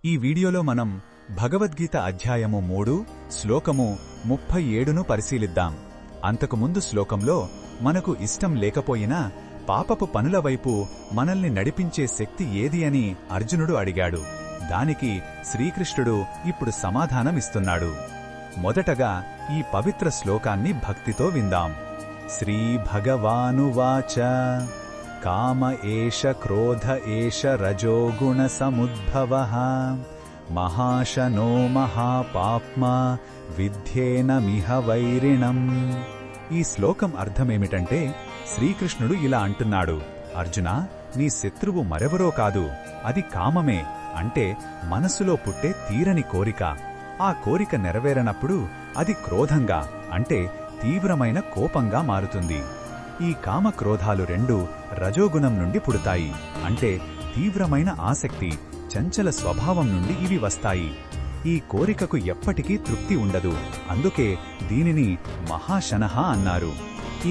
ఈ వీడియోలో మనం భగవద్గీత అధ్యాయము 3 శ్లోకము 37ను పరిశీలిద్దాం. అంతకుముందు శ్లోకంలో మనకు ఇష్టం లేకపోయినా పాపపు పనుల వైపు మనల్ని నడిపించే శక్తి ఏది అని అర్జునుడు అడిగాడు. దానికి శ్రీకృష్ణుడు ఇప్పుడు సమాధానమిస్తున్నాడు. మొదటగా ఈ పవిత్ర శ్లోకాన్ని భక్తితో విందాం. శ్రీ భగవానువాచ కామ ఏష క్రోధ ఏష రజోగుణ సముద్భవః మహాశనో మహాపాప్మా విద్యేనమిహ వైరిణం. ఈ శ్లోకం అర్థమేమిటంటే శ్రీకృష్ణుడు ఇలా అంటున్నాడు, అర్జునా, నీ శత్రువు మరెవరో కాదు, అది కామమే, అంటే మనసులో పుట్టే తీరని కోరిక. ఆ కోరిక నెరవేరనప్పుడు అది క్రోధంగా, అంటే తీవ్రమైన కోపంగా మారుతుంది. ఈ కామక్రోధాలు రెండూ రజోగుణం నుండి పుడతాయి, అంటే తీవ్రమైన ఆసక్తి, చంచల స్వభావం నుండి ఇవి వస్తాయి. ఈ కోరికకు ఎప్పటికీ తృప్తి ఉండదు, అందుకే దీనిని మహాశనః అన్నారు.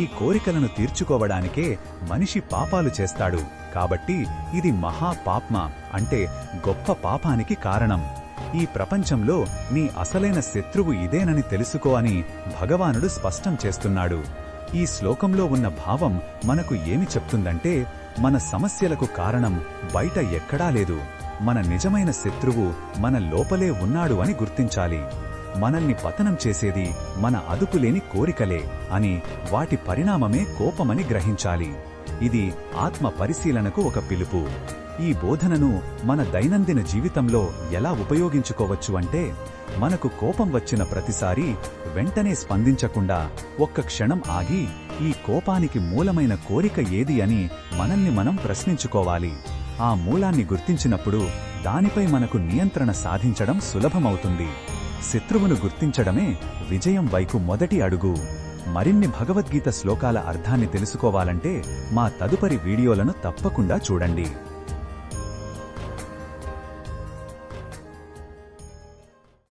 ఈ కోరికలను తీర్చుకోవడానికే మనిషి పాపాలు చేస్తాడు, కాబట్టి ఇది మహాపాప్మ, అంటే గొప్ప పాపానికి కారణం. ఈ ప్రపంచంలో నీ అసలైన శత్రువు ఇదేనని తెలుసుకో అని భగవానుడు స్పష్టం చేస్తున్నాడు. ఈ శ్లోకంలో ఉన్న భావం మనకు ఏమి చెప్తుందంటే, మన సమస్యలకు కారణం బయట ఎక్కడా లేదు, మన నిజమైన శత్రువు మన లోపలే ఉన్నాడు అని గుర్తించాలి. మనల్ని పతనం చేసేది మన అదుపులేని కోరికలే అని, వాటి పరిణామమే కోపమని గ్రహించాలి. ఇది ఆత్మ పరిశీలనకు ఒక పిలుపు. ఈ బోధనను మన దైనందిన జీవితంలో ఎలా ఉపయోగించుకోవచ్చు అంటే, మనకు కోపం వచ్చిన ప్రతిసారీ వెంటనే స్పందించకుండా ఒక్క క్షణం ఆగి ఈ కోపానికి మూలమైన కోరిక ఏది అని మనల్ని మనం ప్రశ్నించుకోవాలి. ఆ మూలాన్ని గుర్తించినప్పుడు దానిపై మనకు నియంత్రణ సాధించడం సులభమవుతుంది. శత్రువును గుర్తించడమే విజయం వైపు మొదటి అడుగు. మరిన్ని భగవద్గీత శ్లోకాల అర్థాన్ని తెలుసుకోవాలంటే మా తదుపరి వీడియోలను తప్పకుండా చూడండి.